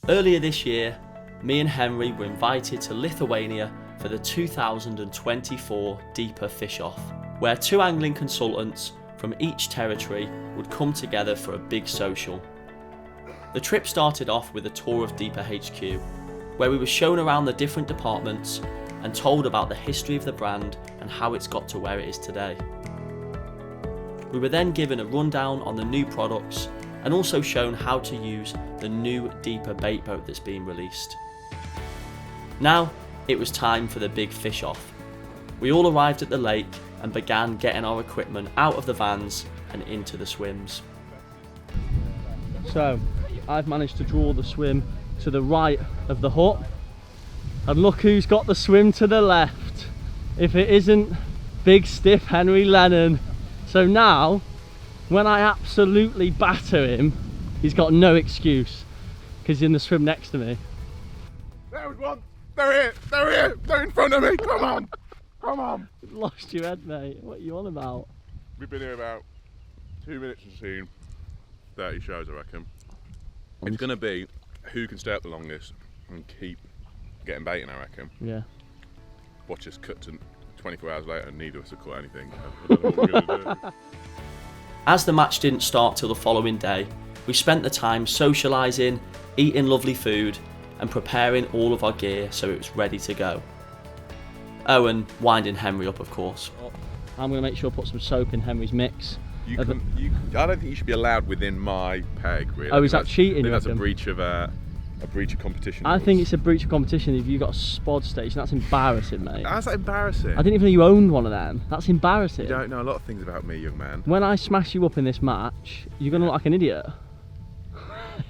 Earlier this year, me and Henry were invited to Lithuania for the 2024 Deeper Fish Off, where 2 angling consultants from each territory would come together for a big social. The trip started off with a tour of Deeper HQ, where we were shown around the different departments and told about the history of the brand and how it's got to where it is today. We were then given a rundown on the new products and also shown how to use the new Deeper bait boat that's been released. Now it was time for the big fish off. We all arrived at the lake and began getting our equipment out of the vans and into the swims. So I've managed to draw the swim to the right of the hut, and look who's got the swim to the left, if it isn't big stiff Henry Lennon. So now when I absolutely batter him, he's got no excuse because he's in the swim next to me. There was one! They're here! They're in front of me! Come on! Come on! You've lost your head, mate. What are you on about? We've been here about 2 minutes and seen 30 shows, I reckon. It's going to be who can stay up the longest and keep getting baiting, I reckon. Yeah. Watch us cut to 24 hours later and neither of us have caught anything. I don't know what we're going to do. As the match didn't start till the following day, we spent the time socialising, eating lovely food and preparing all of our gear so it was ready to go. Oh, and winding Henry up, of course. I'm going to make sure I put some soap in Henry's mix. I don't think you should be allowed within my peg, really. Oh, is that cheating? I think that's a breach of competition. I think it's a breach of competition if you got a spod station. That's embarrassing, mate. How's that embarrassing? I didn't even know you owned one of them. That's embarrassing. You don't know a lot of things about me, young man. When I smash you up in this match, you're going to look like an idiot.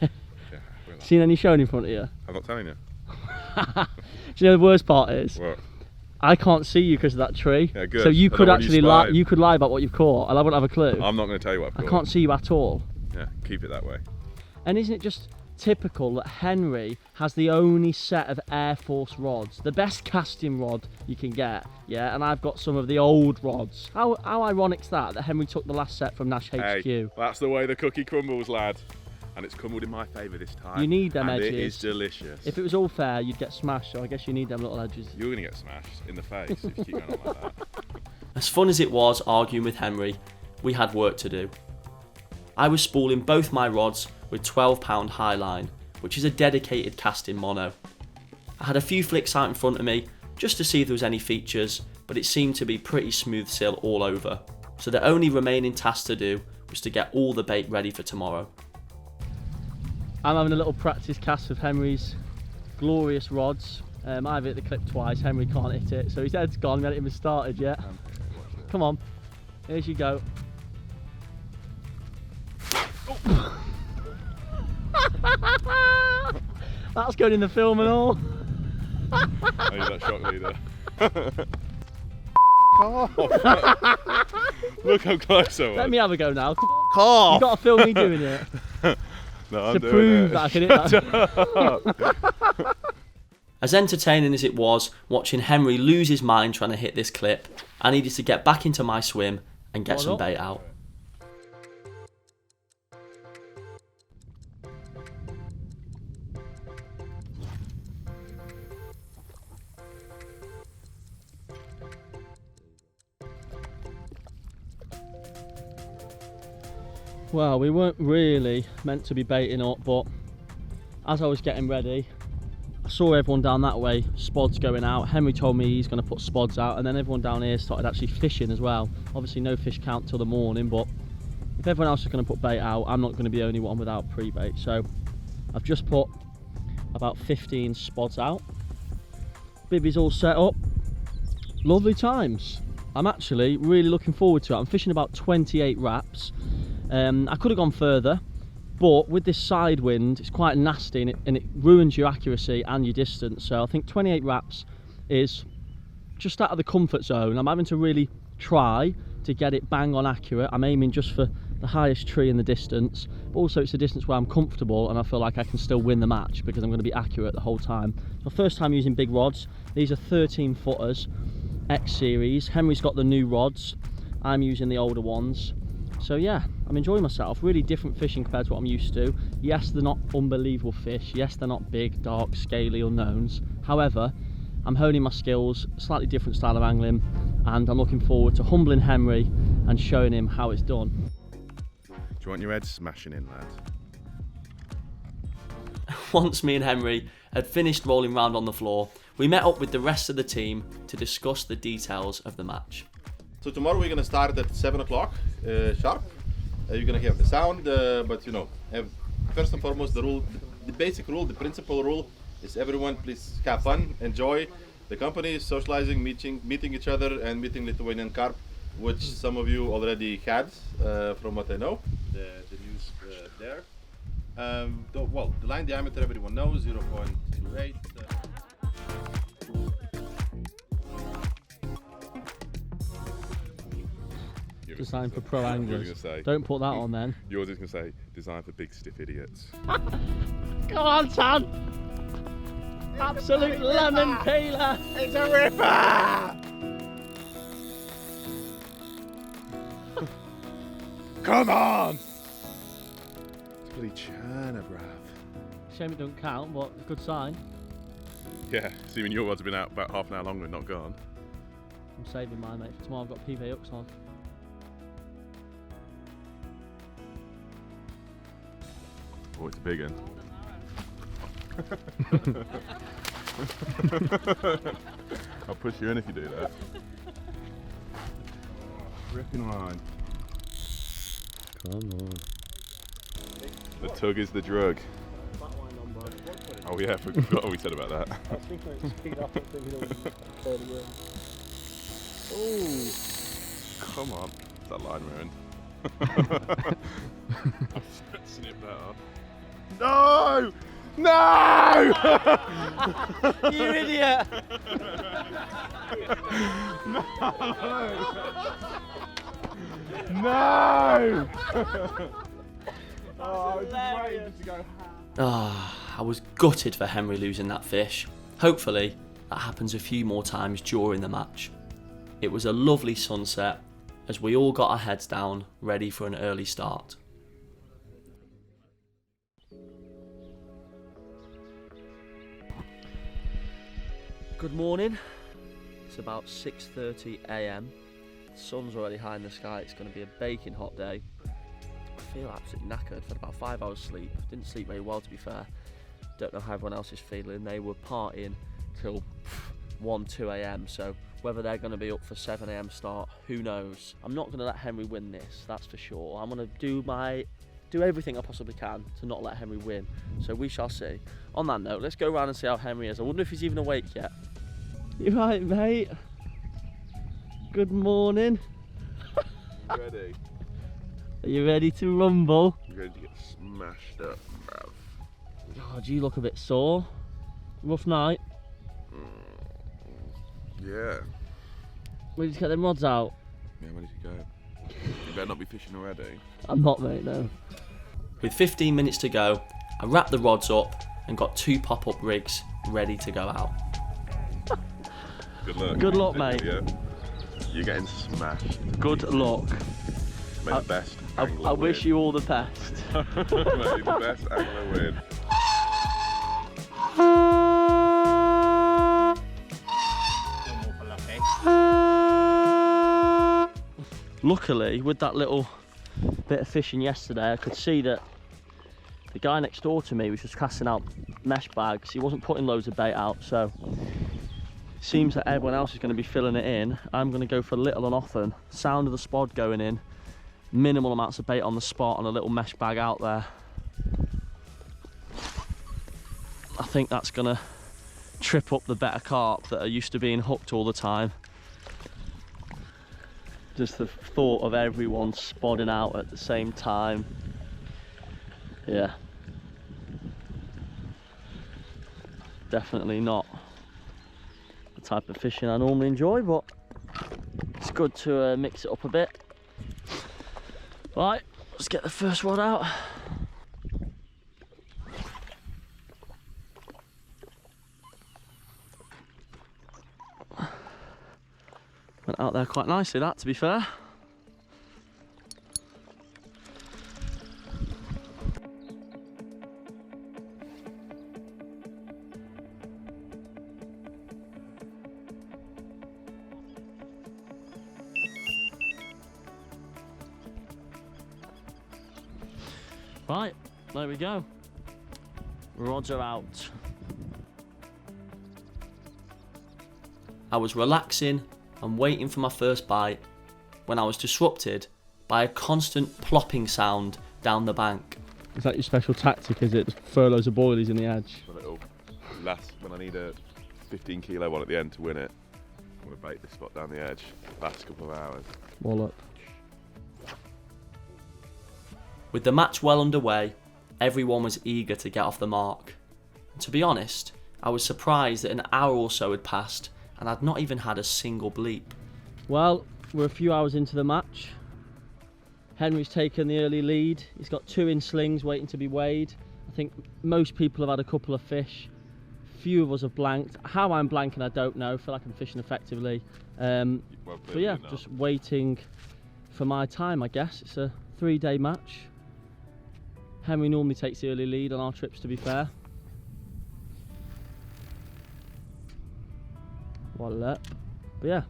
Yeah, Seen any showing in front of you? I'm not telling you. Do you know the worst part is? What? I can't see you because of that tree. Yeah, good. So you could actually lie. spied. You could lie about what you've caught, and I wouldn't have a clue. I'm not going to tell you what I've I caught. can't see you at all. Yeah, keep it that way. And isn't it just typical that Henry has the only set of Air Force rods, the best casting rod you can get, yeah, and I've got some of the old rods. How ironic's that Henry took the last set from Nash HQ. Hey, that's the way the cookie crumbles, lad. And it's crumbled in my favour this time. You need them and edges. It is delicious. If it was all fair, you'd get smashed, so I guess you need them little edges. You're going to get smashed in the face if you keep going on like that. As fun as it was arguing with Henry, we had work to do. I was spooling both my rods with 12-pound high line, which is a dedicated casting mono. I had a few flicks out in front of me just to see if there was any features, but it seemed to be pretty smooth sail all over. So the only remaining task to do was to get all the bait ready for tomorrow. I'm having a little practice cast with Henry's glorious rods. I've hit the clip twice, Henry can't hit it, so his head's gone, we haven't even started yet. Come on, here's you go. Oh. That's going in the film and all. Oh, you're that shock leader. Look how close I was. Let me have a go now. Carp! You've got to film me doing it. No, I'm to doing prove it. that I can hit that. As entertaining as it was watching Henry lose his mind trying to hit this clip, I needed to get back into my swim and get some bait out. Well, we weren't really meant to be baiting up, but as I was getting ready, I saw everyone down that way, spods going out. Henry told me he's going to put spods out, and then everyone down here started actually fishing as well. Obviously no fish count till the morning, but if everyone else is going to put bait out, I'm not going to be the only one without pre-bait. So I've just put about 15 spods out. Bibby's all set up. Lovely times. I'm actually really looking forward to it. I'm fishing about 28 wraps. I could have gone further, but with this side wind, it's quite nasty and it ruins your accuracy and your distance. So I think 28 wraps is just out of the comfort zone. I'm having to really try to get it bang on accurate. I'm aiming just for the highest tree in the distance, but also it's a distance where I'm comfortable and I feel like I can still win the match because I'm going to be accurate the whole time. My first time using big rods. These are 13 footers, X series. Henry's got the new rods. I'm using the older ones. So yeah, I'm enjoying myself. Really different fishing compared to what I'm used to. Yes, they're not unbelievable fish. Yes, they're not big, dark, scaly unknowns. However, I'm honing my skills, slightly different style of angling, and I'm looking forward to humbling Henry and showing him how it's done. Do you want your head smashing in, lads? Once me and Henry had finished rolling round on the floor, we met up with the rest of the team to discuss the details of the match. So tomorrow we're gonna start at 7 o'clock sharp. You're gonna have the sound, but you know, first and foremost, the basic rule, the principal rule is everyone please have fun, enjoy the company, socializing, meeting each other, and meeting Lithuanian carp, which some of you already had, from what I know. The news there. Well, the line diameter everyone knows, 0.28. Designed for pro anglers. Say, Don't put that on then. yours is going to say, designed for big stiff idiots. Come on, son! Absolute lemon peeler! It's a ripper! Come on! It's bloody churner, bruv. Shame it don't count, but good sign. Yeah, assuming your rods have been out about half an hour longer and not gone. I'm saving mine, mate, for tomorrow. I've got PV hooks on. Oh, it's a big one. I'll push you in if you do that. Ripping line. Come on. The tug is the drug. Oh yeah, I forgot what we said about that. I was thinking it speed up and thinking oh, Come on. Is that line ruined? I've snipped that off. No! No! you idiot! No! Oh, I was just waiting to go. I was gutted for Henry losing that fish. Hopefully, that happens a few more times during the match. It was a lovely sunset as we all got our heads down, ready for an early start. Good morning. It's about 6:30 AM. The sun's already high in the sky. It's going to be a baking hot day. I feel absolutely knackered. I've had about 5 hours sleep. Didn't sleep very well, to be fair. Don't know how everyone else is feeling. They were partying till 1, 2 AM, so whether they're going to be up for 7 AM start, who knows. I'm not going to let Henry win this, that's for sure. I'm going to do everything I possibly can to not let Henry win, so we shall see. On that note, let's go around and see how Henry is. I wonder if he's even awake yet. You right, mate? Good morning. Ready? Are you ready to rumble? You're ready to get smashed up, bruv. God, you look a bit sore. Rough night. Yeah. Ready to get them rods out? Yeah, ready to go. You better not be fishing already. I'm not, mate, no. With 15 minutes to go, I wrapped the rods up and got 2 pop-up rigs ready to go out. Good luck. Good luck, mate. Yeah. You're getting smashed. Good luck. May the best angler I wish win. you all the best. May the best angler win. Luckily, with that little bit of fishing yesterday, I could see that the guy next door to me was just casting out mesh bags. He wasn't putting loads of bait out, so it seems that everyone else is going to be filling it in. I'm going to go for little and often. Sound of the spod going in, minimal amounts of bait on the spot and a little mesh bag out there. I think that's going to trip up the better carp that are used to being hooked all the time. Just the thought of everyone spodding out at the same time. Yeah. Definitely not the type of fishing I normally enjoy, but it's good to mix it up a bit. Right, let's get the first rod out. Went out there quite nicely, that, to be fair. Right, there we go. Rods are out. I was relaxing and waiting for my first bite when I was disrupted by a constant plopping sound down the bank. Is that your special tactic, is it? Throw loads of boilies in the edge? A little last, when I need a 15 kilo one at the end to win it, I'm going to bait this spot down the edge last couple of hours. Wallop. With the match well underway, everyone was eager to get off the mark. And to be honest, I was surprised that an hour or so had passed and I'd not even had a single bleep. Well, we're a few hours into the match. Henry's taken the early lead. He's got 2 in slings waiting to be weighed. I think most people have had a couple of fish. Few of us have blanked. How I'm blanking, I don't know. I feel like I'm fishing effectively. But yeah, just waiting for my time, I guess. It's a 3-day match. Henry normally takes the early lead on our trips, to be fair. But yeah,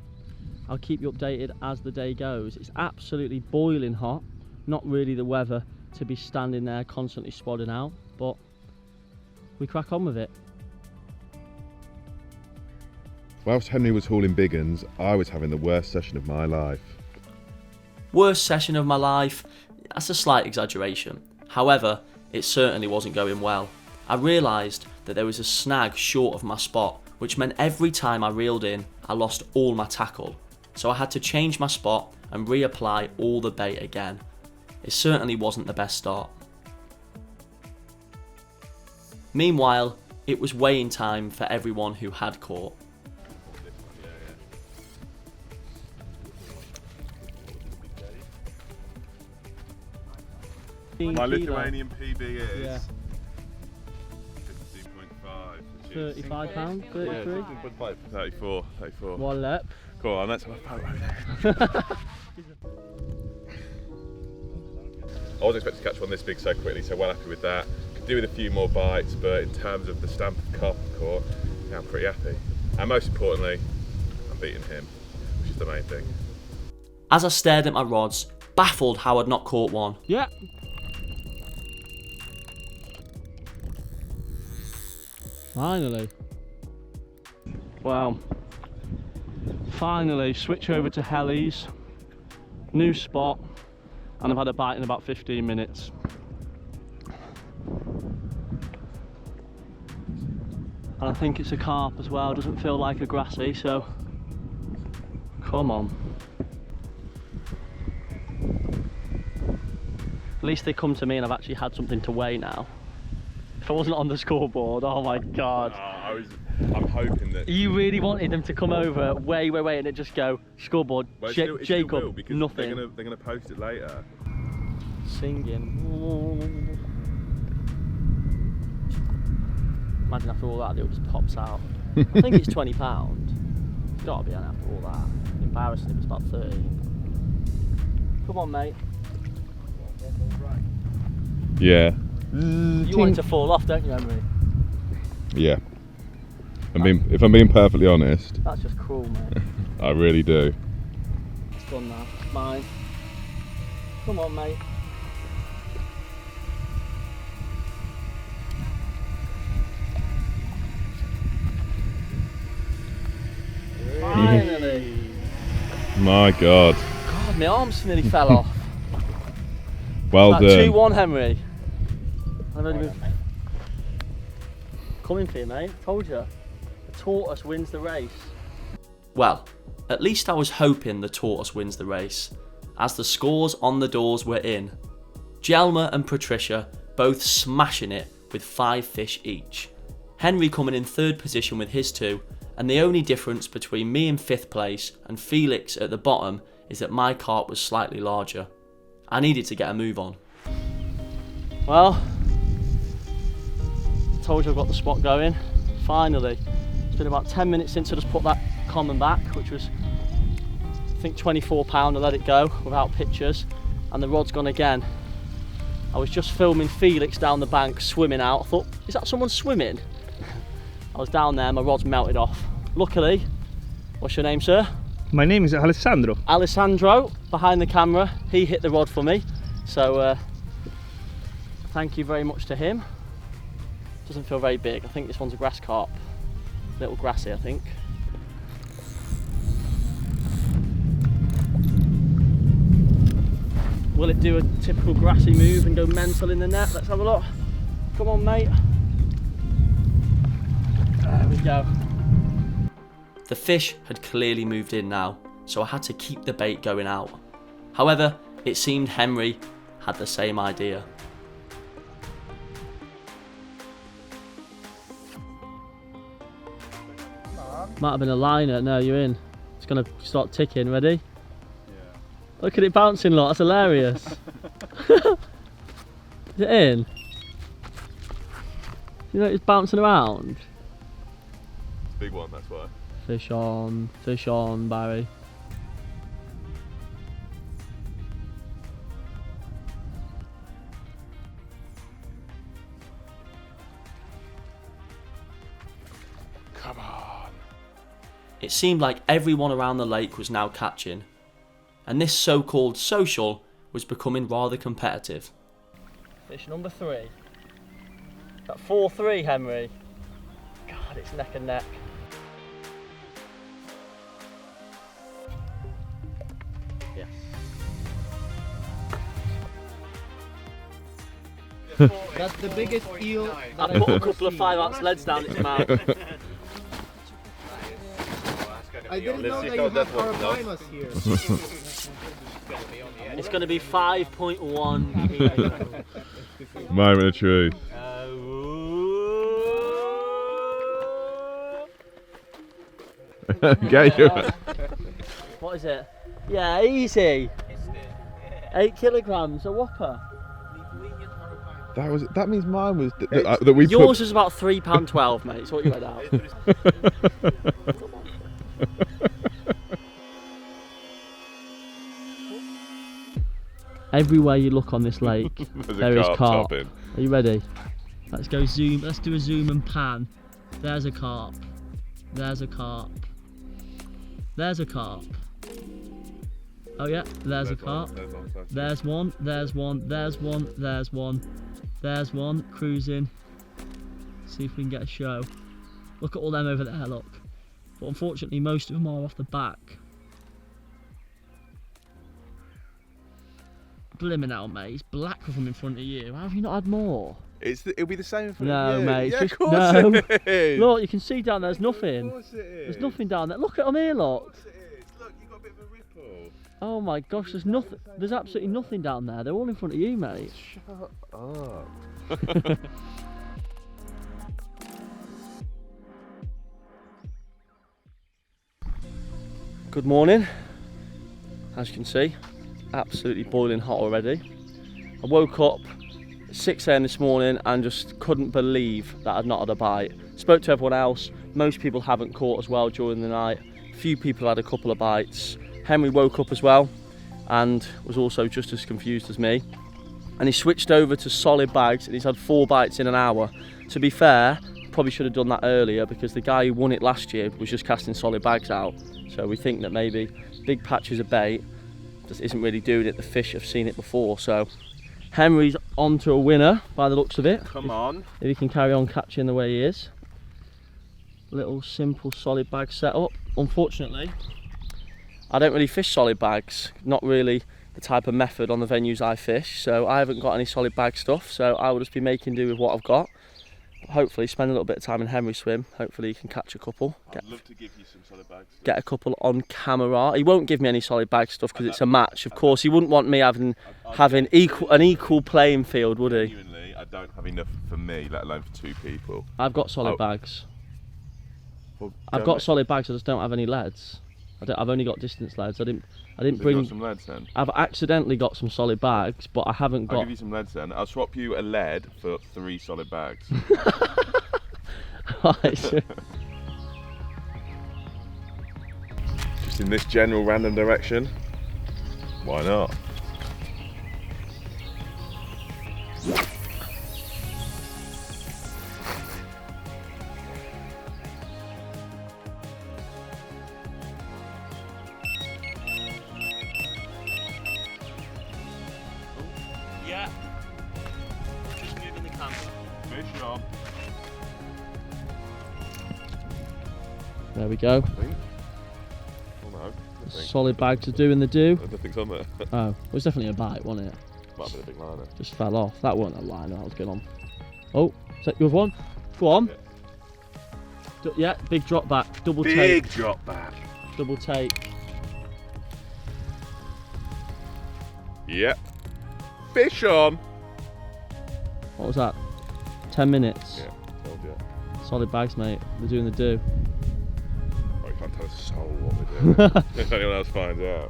I'll keep you updated as the day goes. It's absolutely boiling hot. Not really the weather to be standing there constantly spodding out, but we crack on with it. Whilst Henry was hauling big uns, I was having the worst session of my life. Worst session of my life? That's a slight exaggeration. However, it certainly wasn't going well. I realised that there was a snag short of my spot, which meant every time I reeled in, I lost all my tackle. So I had to change my spot and reapply all the bait again. It certainly wasn't the best start. Meanwhile, it was weighing time for everyone who had caught. My Lithuanian PB is 15.5. £35, 33. 34. Wallop. Go on, let's have a photo. I wasn't expecting to catch one this big so quickly, so well happy with that. Could do with a few more bites, but in terms of the stamp of carp caught, yeah, I'm pretty happy. And most importantly, I'm beating him, which is the main thing. As I stared at my rods, baffled how I'd not caught one. Yeah. Finally. Wow. Finally, switch over to Helly's. New spot. And I've had a bite in about 15 minutes. And I think it's a carp as well. Doesn't feel like a grassy, so come on. At least they come to me and I've actually had something to weigh now. If I wasn't on the scoreboard, oh my god. I'm hoping that... You really wanted them to come over, weigh, and it just go, scoreboard, well, Jacob, will, because nothing. They're gonna post it later. Singing. Imagine after all that, it just pops out. I think it's £20. It's gotta be on after all that. Embarrassing if it's about 13. Come on, mate. Yeah. You want it to fall off, don't you, Henry? Yeah. If I'm being perfectly honest, That's just cruel, mate. I really do. It's done now. It's mine. Come on, mate. Finally. My God. God, my arms nearly fell off. Well done. 2-1, Henry. I've only been coming for you, mate. Told you. The tortoise wins the race. Well, at least I was hoping the tortoise wins the race, as the scores on the doors were in. Jelma and Patricia both smashing it with 5 fish each. Henry coming in 3rd position with his 2, and the only difference between me in 5th place and Felix at the bottom is that my carp was slightly larger. I needed to get a move on. Well, told you I've got the spot going. Finally. It's been about 10 minutes since I just put that common back, which was, I think, £24. I let it go without pictures, and the rod's gone again. I was just filming Felix down the bank swimming out. I thought, is that someone swimming? I was down there, my rod's melted off. Luckily, what's your name, sir? My name is Alessandro. Alessandro, behind the camera, he hit the rod for me. So thank you very much to him. Doesn't feel very big. I think this one's a grass carp. Little grassy, I think. Will it do a typical grassy move and go mental in the net? Let's have a look. Come on, mate. There we go. The fish had clearly moved in now, so I had to keep the bait going out. However, it seemed Henry had the same idea. Might have been a liner. No, you're in. It's going to start ticking. Ready? Yeah. Look at it bouncing, lot. That's hilarious. Is it in? You know it's bouncing around? It's a big one, that's why. Fish on, Barry. Come on. It seemed like everyone around the lake was now catching, and this so-called social was becoming rather competitive. Fish number 3. That 4-3, Henry. God, it's neck and neck. Yes. That's the biggest eel. I put a couple of 5-ounce leads down its mouth. I didn't know that you have carp here. It's going to be 5.1 kilos. Moment of truth. Get you. What is it? Yeah, easy. 8 kilograms, a whopper. That means mine was that we Yours was about £3.12, mate. It's what you read out. Everywhere you look on this lake, there is carp. Are you ready? Let's go zoom. Let's do a zoom and pan. There's a carp. There's a carp. There's a carp. Oh yeah, there's a carp. There's one. There's one. There's one. There's one. There's one. Cruising. See if we can get a show. Look at all them over there. Look. But unfortunately, most of them are off the back. Blimmin' out, mate. It's black with them in front of you. How have you not had more? It'll be the same for no, you. mate. Yeah, Just, of course no. it is. Look, you can see down there. There's nothing. Of course it is. There's nothing down there. Look at them here, look. Of course it is. Look, you've got a bit of a ripple. Oh my gosh, there's nothing. There's absolutely nothing down there. They're all in front of you, mate. Shut up. Good morning. As you can see, absolutely boiling hot already. I woke up at 6 AM this morning and just couldn't believe that I'd not had a bite. Spoke to everyone else. Most people haven't caught as well during the night. A few people had a couple of bites. Henry woke up as well and was also just as confused as me. And he switched over to solid bags and he's had 4 bites in an hour. To be fair, probably should have done that earlier because the guy who won it last year was just casting solid bags out. So we think that maybe big patches of bait just isn't really doing it. The fish have seen it before. So Henry's on to a winner by the looks of it. Come on. If he can carry on catching the way he is. Little simple solid bag setup. Unfortunately, I don't really fish solid bags. Not really the type of method on the venues I fish. So I haven't got any solid bag stuff. So I will just be making do with what I've got. Hopefully spend a little bit of time in Henry's swim. Hopefully he can catch a couple. I'd love to give you some solid bags. Get a couple on camera. He won't give me any solid bag stuff because it's a match. Of course, he wouldn't want me having an equal playing field, would he? Genuinely, I don't have enough for me, let alone for 2 people. I've got solid bags. Well, I've got solid bags. I just don't have any leads. I've only got distance leads. I didn't So you bring. got some leads then? I've accidentally got some solid bags, but I haven't I'll got. give you some leads then. I'll swap you a lead for 3 solid bags. Right, so- Just in this general random direction. Why not? Yeah. There we go. I think. Oh no, nothing. Solid bags are doing the do. Nothing's on there. Oh, it was definitely a bite, wasn't it? Might have been a big liner. Just fell off. That wasn't a liner, that was good on. Oh, is that your one? Go on. Yeah, big drop back. Double take. Big drop back. Double take. Yep. Fish on. What was that? 10 minutes. Yeah, told you. Solid bags, mate. They're doing the do. Oh, you can't tell a soul what we're doing. If anyone else finds out.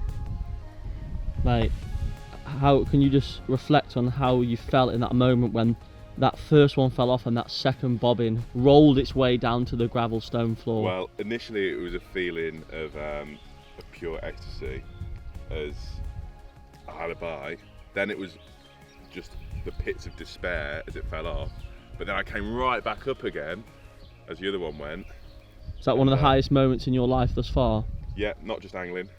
Mate, how can you just reflect on how you felt in that moment when that first one fell off and that second bobbin rolled its way down to the gravel stone floor? Well, initially it was a feeling of pure ecstasy as I had a bite. Then it was just the pits of despair as it fell off. But then I came right back up again as the other one went. Is that one of the highest moments in your life thus far? Yeah, not just angling.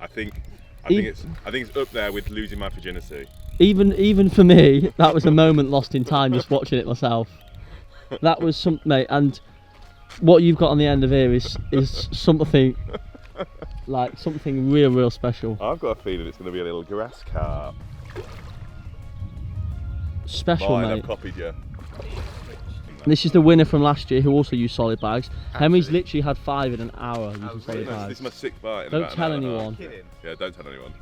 I think it's up there with losing my virginity. Even for me, that was a moment lost in time just watching it myself. That was something, mate, and what you've got on the end of here is something like something real special. I've got a feeling it's going to be a little grass carp. Special, Mine, mate. I've copied you. This is the winner from last year who also used solid bags. Henry's literally had 5 in an hour using solid bags. This is my 6th bite. In Don't about tell an hour and a anyone. half. Yeah, don't tell anyone.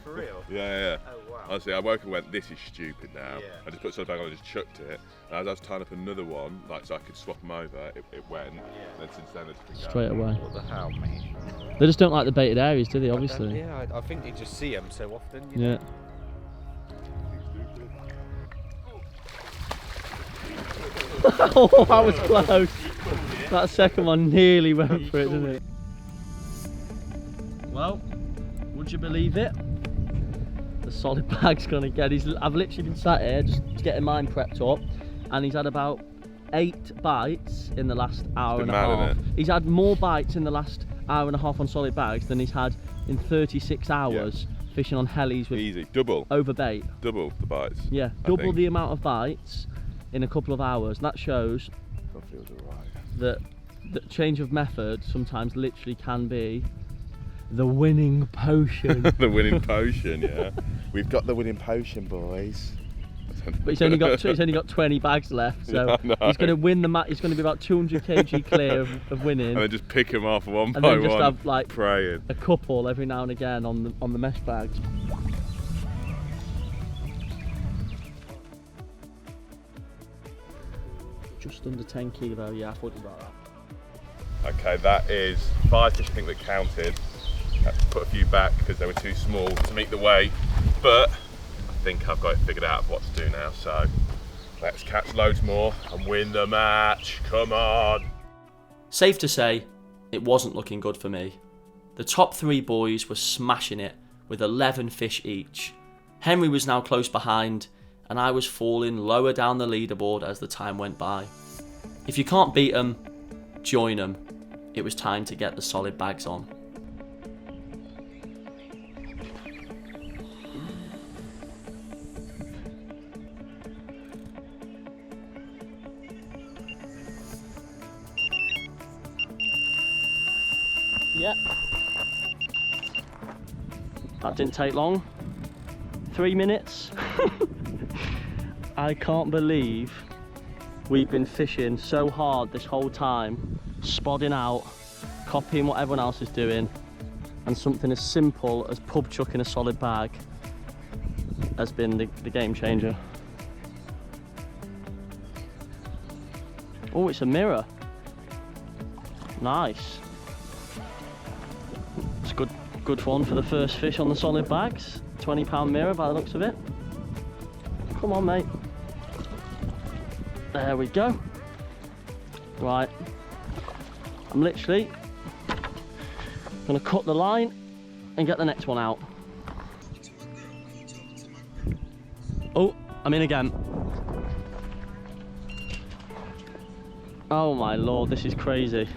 For real? Yeah. Oh wow. Honestly, I woke and went, this is stupid now. Yeah. I just put solid bag on and just chucked it. And as I was tying up another one, like so I could swap them over, it went. And then since then it's been Straight away. What the hell, mate? They just don't like the baited areas, do they, obviously? Yeah, I think you just see them so often. You know? Yeah. Oh, that was close. That second one nearly went for it, didn't it? Well, would you believe it? The solid bag's gonna get I've literally been sat here just getting mine prepped up, and he's had about 8 bites in the last hour and a half. He's had more bites in the last hour and a half on solid bags than he's had in 36 hours fishing on helis with easy. Double overbait. the bites. Yeah, double the amount of bites in a couple of hours. That shows That feels alright. that the change of method sometimes literally can be the winning potion. The winning potion, yeah. We've got the winning potion, boys. But he's only got 20 bags left, so Yeah, he's going to win the match. He's going to be about 200 kg clear of winning, And then just pick them off one and by then just one, have like praying. a couple every now and again on the mesh bags. Just under 10 kilo, yeah, I thought about that. Okay, that is 5 fish I think that counted. Had to put a few back because they were too small to meet the weight, but I think I've got it figured out what to do now, so let's catch loads more and win the match. Come on. Safe to say, it wasn't looking good for me. The top 3 boys were smashing it with 11 fish each. Henry was now close behind, and I was falling lower down the leaderboard as the time went by. If you can't beat them, join them. It was time to get the solid bags on. Yep. That didn't take long. 3 minutes. I can't believe we've been fishing so hard this whole time, spodding out, copying what everyone else is doing, and something as simple as pub chucking a solid bag has been the game changer. Oh, it's a mirror. Nice. It's good fun for the first fish on the solid bags. £20 mirror by the looks of it. Come on, mate. There we go. Right. I'm literally gonna cut the line and get the next one out. Oh, I'm in again. Oh my lord, this is crazy.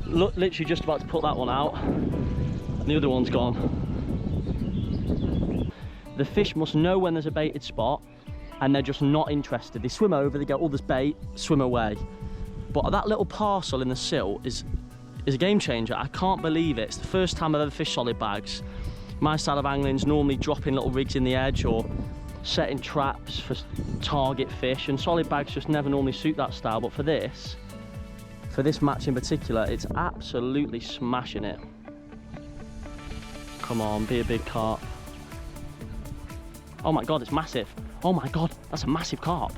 Look, literally just about to put that one out, and the other one's gone. The fish must know when there's a baited spot, and they're just not interested. They swim over, they go, oh, there's bait, swim away. But that little parcel in the silt is is a game changer. I can't believe it. It's the first time I've ever fished solid bags. My style of angling is normally dropping little rigs in the edge or setting traps for target fish, and solid bags just never normally suit that style. But for this match in particular, it's absolutely smashing it. Come on, be a big carp. Oh my God, it's massive. Oh my God, that's a massive carp.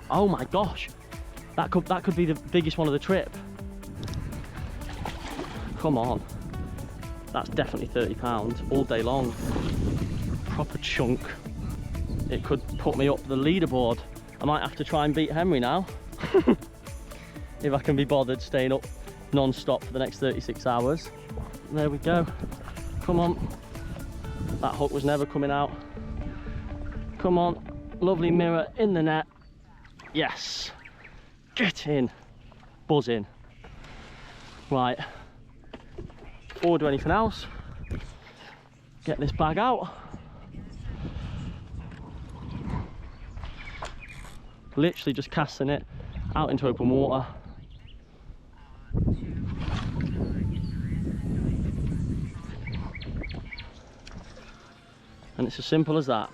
Oh my gosh, that could be the biggest one of the trip. Come on, that's definitely 30 pounds all day long. Proper chunk. It could put me up the leaderboard. I might have to try and beat Henry now. If I can be bothered staying up non-stop for the next 36 hours. There we go. Come on. That hook was never coming out. Come on. Lovely mirror in the net. Yes. Get in. Buzz in. Right. Before we do anything else, get this bag out. Literally just casting it out into open water. And it's as simple as that.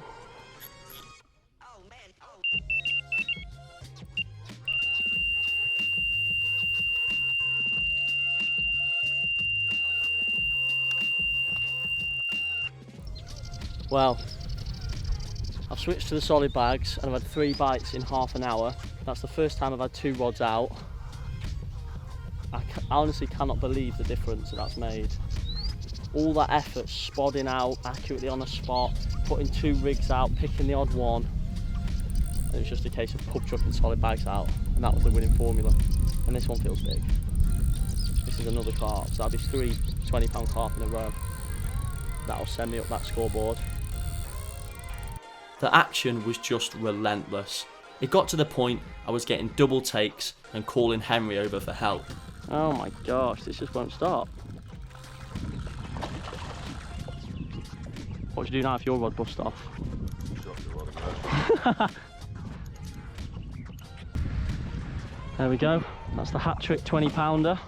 Well, I've switched to the solid bags and I've had 3 bites in half an hour. That's the first time I've had 2 rods out. I honestly cannot believe the difference that's made. All that effort, spodding out accurately on the spot, putting 2 rigs out, picking the odd one. And it was just a case of pub chucking solid bags out, and that was the winning formula. And this one feels big. This is another carp, so that'll be 3 20-pound carp in a row. That'll send me up that scoreboard. The action was just relentless. It got to the point I was getting double takes and calling Henry over for help. Oh my gosh, this just won't stop. What do you do now if your rod busts off? There we go. That's the hat trick 20-pounder.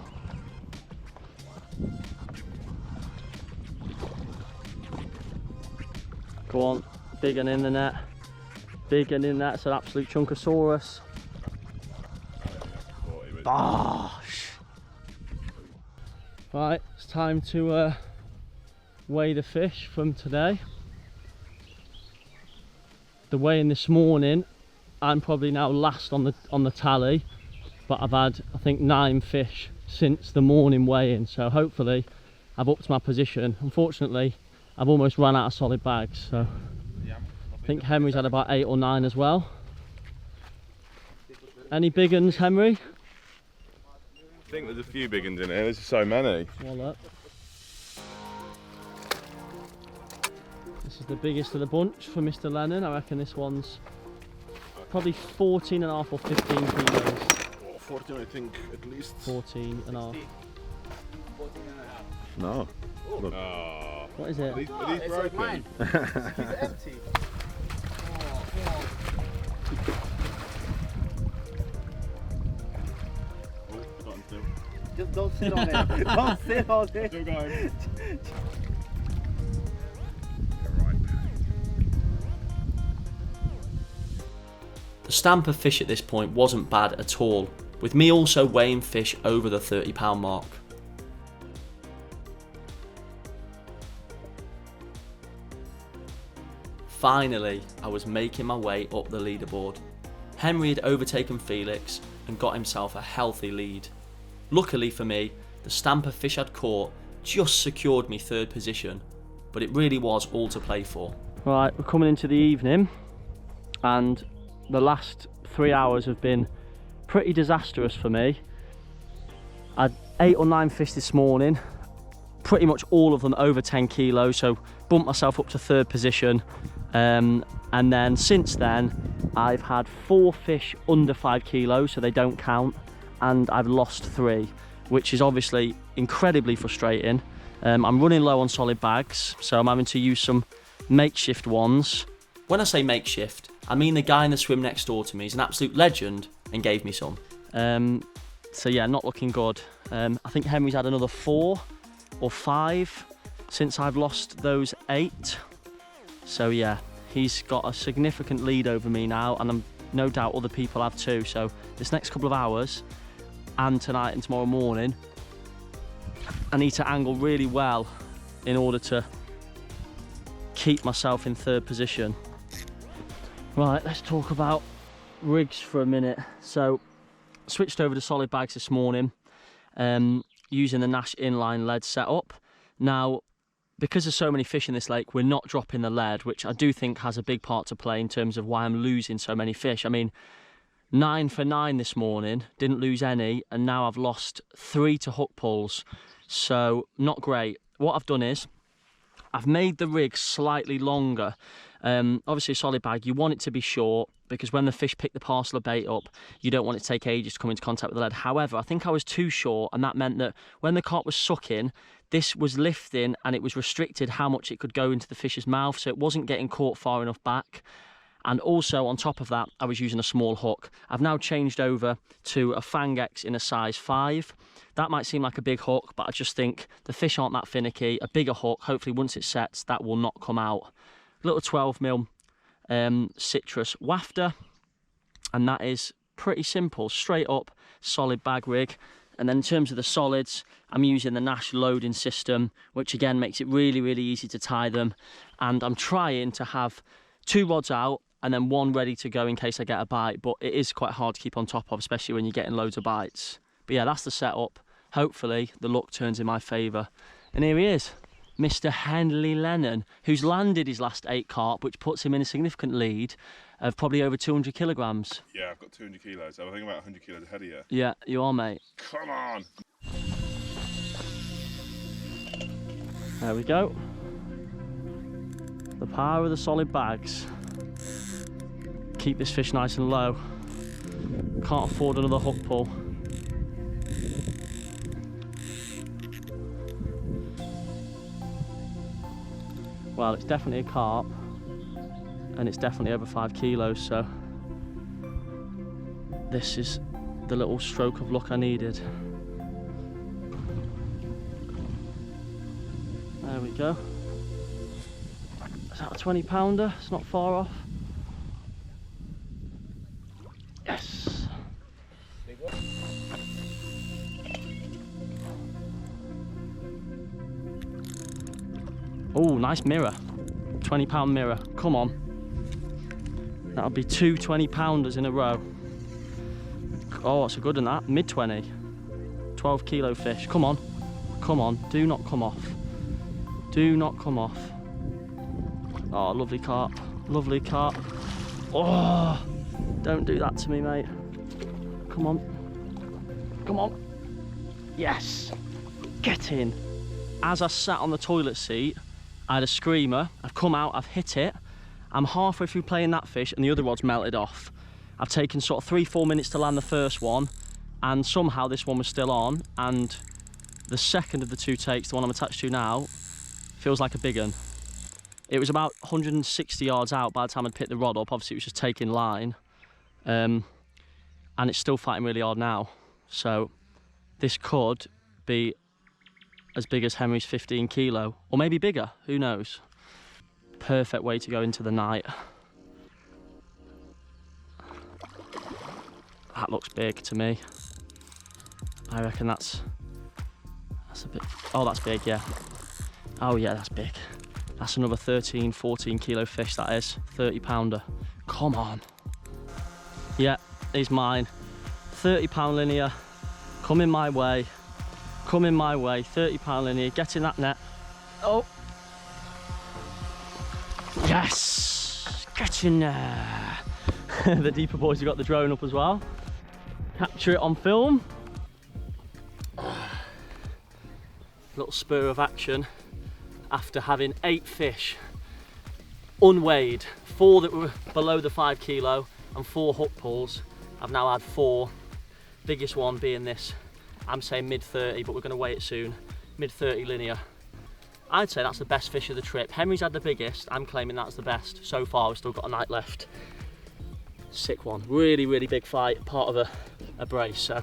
Go on, big one in the net. Big one in that, it's an absolute chunkosaurus. Bosh! Right, it's time to weigh the fish from today. The weigh-in this morning, I'm probably now last on the tally, but I've had I think 9 fish since the morning weigh-in, so hopefully I've upped my position. Unfortunately, I've almost run out of solid bags, so I think Henry's had about 8 or 9 as well. Any big uns, Henry? I think there's a few big ones in here, there's so many. Well up. This is the biggest of the bunch for Mr. Lennon. I reckon this one's probably 14.5 or 15 kilos. 14, I think, at least. 14.5. No. Look. Oh. What is it? Are these broken? Mine. He's empty. Just don't sit on it. Don't sit on it. Still going. The stamp of fish at this point wasn't bad at all, with me also weighing fish over the 30-pound mark. Finally, I was making my way up the leaderboard. Henry had overtaken Felix and got himself a healthy lead. Luckily for me, the stamp of fish I'd caught just secured me 3rd position, but it really was all to play for. Right, we're coming into the evening, and the last 3 hours have been pretty disastrous for me. I had 8 or 9 fish this morning, pretty much all of them over 10 kilos, so bumped myself up to 3rd position. And then since then, I've had 4 fish under 5 kilos, so they don't count, and I've lost 3, which is obviously incredibly frustrating. I'm running low on solid bags, so I'm having to use some makeshift ones. When I say makeshift, I mean the guy in the swim next door to me is an absolute legend and gave me some. So yeah, not looking good. I think Henry's had another 4 or 5 since I've lost those 8. So yeah, he's got a significant lead over me now, and I'm no doubt other people have too. So this next couple of hours, and tonight and tomorrow morning, I need to angle really well in order to keep myself in 3rd position. Right, let's talk about rigs for a minute. So switched over to solid bags this morning, using the Nash inline lead setup. Now, because there's so many fish in this lake, we're not dropping the lead, which I do think has a big part to play in terms of why I'm losing so many fish. I mean, 9 for 9 this morning, didn't lose any, and now I've lost 3 to hook pulls, so not great. What I've done is, I've made the rig slightly longer. Obviously a solid bag, you want it to be short, because when the fish pick the parcel of bait up, you don't want it to take ages to come into contact with the lead. However, I think I was too short, and that meant that when the carp was sucking, this was lifting and it was restricted how much it could go into the fish's mouth, so it wasn't getting caught far enough back. And also on top of that, I was using a small hook. I've now changed over to a Fang X in a size 5. That might seem like a big hook, but I just think the fish aren't that finicky. A bigger hook, hopefully once it sets, that will not come out. Little 12mm citrus wafter, and that is pretty simple, straight up solid bag rig. And then in terms of the solids, I'm using the Nash loading system, which again makes it really, really easy to tie them. And I'm trying to have 2 rods out and then 1 ready to go in case I get a bite, but it is quite hard to keep on top of, especially when you're getting loads of bites. But yeah, that's the setup. Hopefully the luck turns in my favour. And here he is, Mr. Henry Lennon, who's landed his last 8 carp, which puts him in a significant lead of probably over 200 kilograms. Yeah, I've got 200 kilos. I think about 100 kilos ahead of you. Yeah, you are, mate. Come on. There we go. The power of the solid bags. Keep this fish nice and low. Can't afford another hook pull. Well, it's definitely a carp, and it's definitely over 5 kilos, so this is the little stroke of luck I needed. There we go. Is that a 20 pounder? It's not far off. Yes. Oh, nice mirror. 20 pound mirror. Come on. That'll be 2 20 pounders in a row. Oh, that's a good one, that. Mid 20. 12 kilo fish. Come on. Come on. Do not come off. Do not come off. Oh, lovely carp. Lovely carp. Oh, don't do that to me, mate. Come on. Come on. Yes. Get in. As I sat on the toilet seat, I had a screamer. I've come out, I've hit it. I'm halfway through playing that fish and the other rod's melted off. I've taken sort of 3-4 minutes to land the first one, and somehow this one was still on, and the second of the 2 takes, the one I'm attached to now, feels like a big one. It was about 160 yards out by the time I'd picked the rod up. Obviously it was just taking line, and it's still fighting really hard now. So this could be as big as Henry's 15 kilo, or maybe bigger, who knows. Perfect way to go into the night. That looks big to me. I reckon that's a bit, oh that's big, yeah. Oh yeah, that's big. That's another 13, 14 kilo fish, that is. 30 pounder. Come on. Yeah, he's mine. 30 pound linear, coming my way. Coming my way, 30 pound linear, get in that net. Oh. Yes, get in there. The deeper boys have got the drone up as well. Capture it on film. Little spur of action after having 8 fish unweighed, 4 that were below the 5 kilo and 4 hook pulls. I've now had 4, biggest one being this. I'm saying mid 30, but we're going to weigh it soon. Mid 30 linear. I'd say that's the best fish of the trip. Henry's had the biggest. I'm claiming that's the best. So far, we've still got a night left. Sick one. Really, really big fight. Part of a brace. So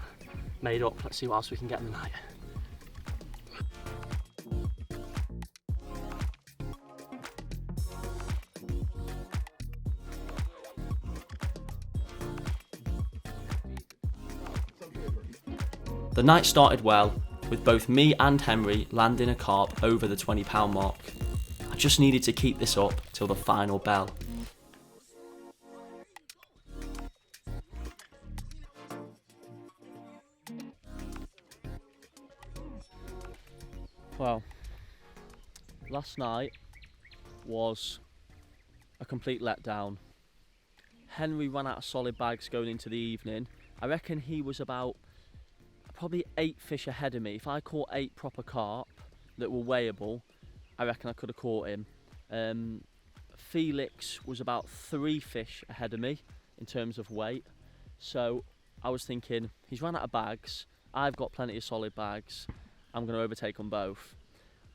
made up. Let's see what else we can get in the night. The night started well, with both me and Henry landing a carp over the 20 pound mark. I just needed to keep this up till the final bell. Well, last night was a complete letdown. Henry ran out of solid bags going into the evening. I reckon he was about probably 8 fish ahead of me. If I caught 8 proper carp that were weighable, I reckon I could have caught him. Felix was about 3 fish ahead of me in terms of weight. So I was thinking, he's run out of bags, I've got plenty of solid bags, I'm going to overtake them both.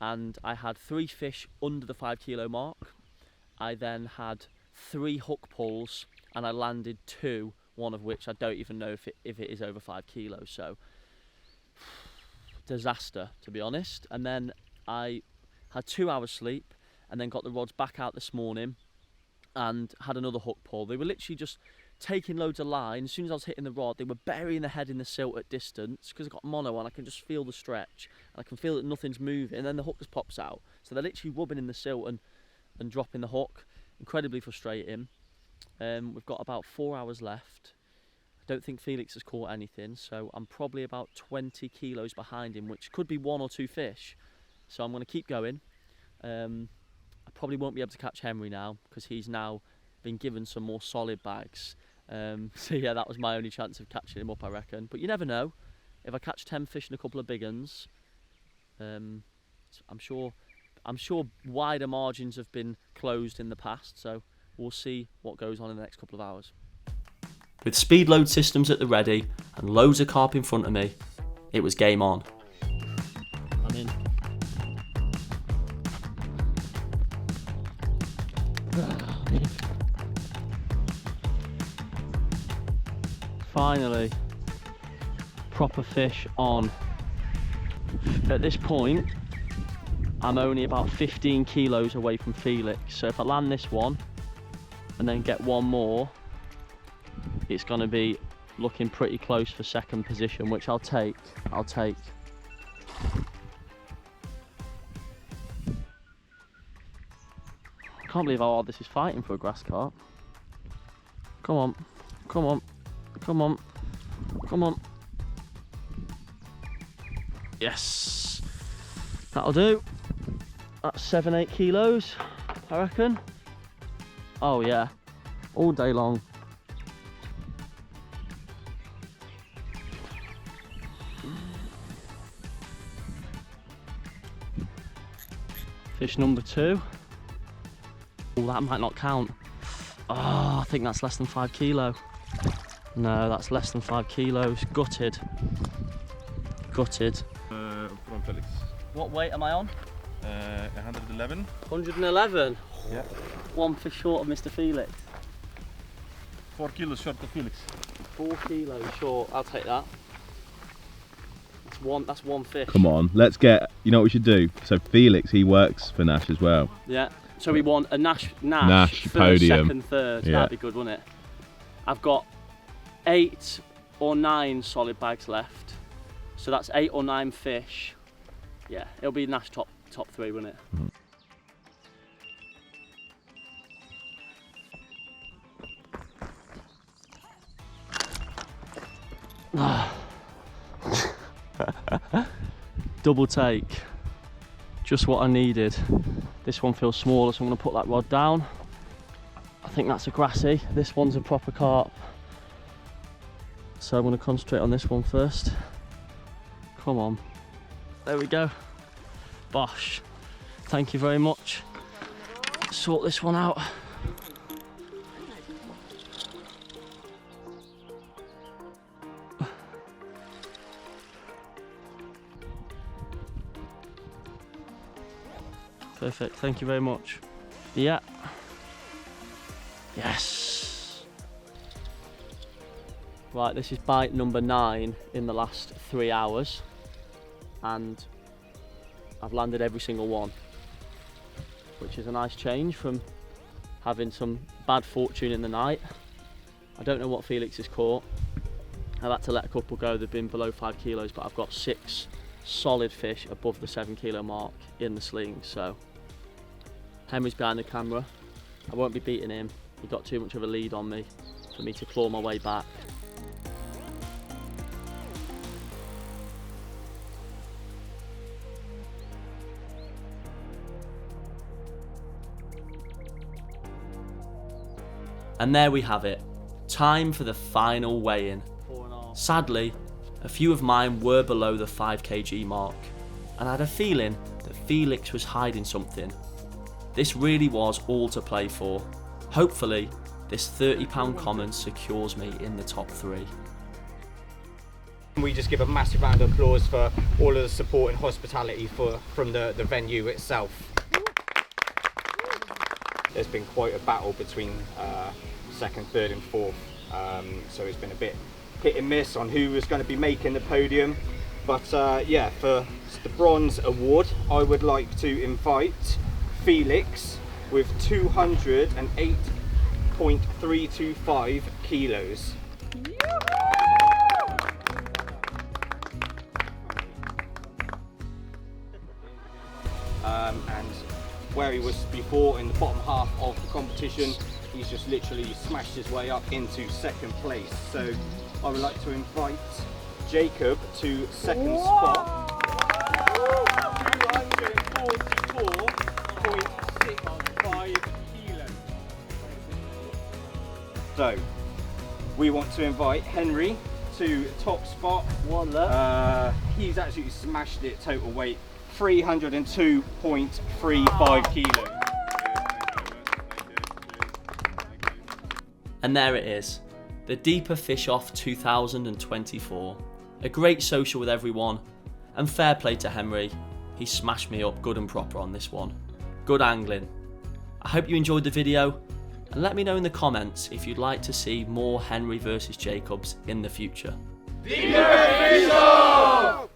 And I had 3 fish under the 5 kilo mark. I then had 3 hook pulls and I landed 2, one of which I don't even know if it is over 5 kilos. So disaster, to be honest. And then I had 2 hours sleep and then got the rods back out this morning and had another hook pull. They were literally just taking loads of line. As soon as I was hitting the rod, they were burying the head in the silt at distance, because I've got mono on. I can just feel the stretch and I can feel that nothing's moving, and then the hook just pops out. So they're literally rubbing in the silt and dropping the hook. Incredibly frustrating. We've got about 4 hours left. I don't think Felix has caught anything, so I'm probably about 20 kilos behind him, which could be 1 or 2 fish. So I'm going to keep going. I probably won't be able to catch Henry now, because he's now been given some more solid bags. So yeah, that was my only chance of catching him up, I reckon. But you never know. If I catch 10 fish and a couple of big uns, I'm sure wider margins have been closed in the past, so we'll see what goes on in the next couple of hours. With speed load systems at the ready and loads of carp in front of me, it was game on. I'm in. Finally, proper fish on. At this point, I'm only about 15 kilos away from Felix, so if I land this one and then get one more, it's going to be looking pretty close for second position, which I'll take. I can't believe how hard this is fighting for a grass carp. Come on, come on, come on, come on. Yes, that'll do. That's 7-8 kilos, I reckon. Oh yeah, all day long. Fish number 2. Oh, that might not count. Oh, I think that's less than 5 kilo. No, that's less than 5 kilos. Gutted. Gutted. From Felix. What weight am I on? 111. 111. Yeah. 1 fish short of Mr. Felix. 4 kilos short of Felix. 4 kilos short. I'll take that. That's one fish. Come on, let's get, you know what we should do? So Felix, he works for Nash as well. Yeah. So we want a Nash for podium. second, third. Yeah. That'd be good, wouldn't it? I've got 8 or 9 solid bags left. So that's 8 or 9 fish. Yeah, it'll be Nash top 3, wouldn't it? Mm-hmm. Double take, just what I needed. This one feels smaller, so I'm going to put that rod down. I think that's a grassy. This one's a proper carp, so I'm going to concentrate on this one first. Come on, there we go. Bosh, thank you very much. Sort this one out. Perfect, thank you very much. Yeah. Yes. Right, this is bite number 9 in the last 3 hours, and I've landed every single one, which is a nice change from having some bad fortune in the night. I don't know what Felix has caught. I've had to let a couple go, they've been below 5 kilos, but I've got 6 solid fish above the 7 kilo mark in the sling. So Henry's behind the camera. I won't be beating him. He got too much of a lead on me for me to claw my way back. And there we have it. Time for the final weigh-in. 4.5. Sadly, a few of mine were below the 5 kg mark, and I had a feeling that Felix was hiding something. This really was all to play for. Hopefully, this £30 common secures me in the top 3. We just give a massive round of applause for all of the support and hospitality from the venue itself. There's been quite a battle between second, third and fourth, so it's been a bit hit and miss on who was going to be making the podium. But yeah, for the bronze award, I would like to invite Felix with 208.325 kilos. And where he was before in the bottom half of the competition, he's just literally smashed his way up into second place. So I would like to invite Jacob to second spot. 244.65 kilos. So we want to invite Henry to top spot. He's absolutely smashed it, total weight 302.35 kilos. And there it is, the Deeper Fish Off 2024. A great social with everyone, and fair play to Henry. He smashed me up good and proper on this one. Good angling. I hope you enjoyed the video, and let me know in the comments if you'd like to see more Henry versus Jacobs in the future. Deeper Fish Off!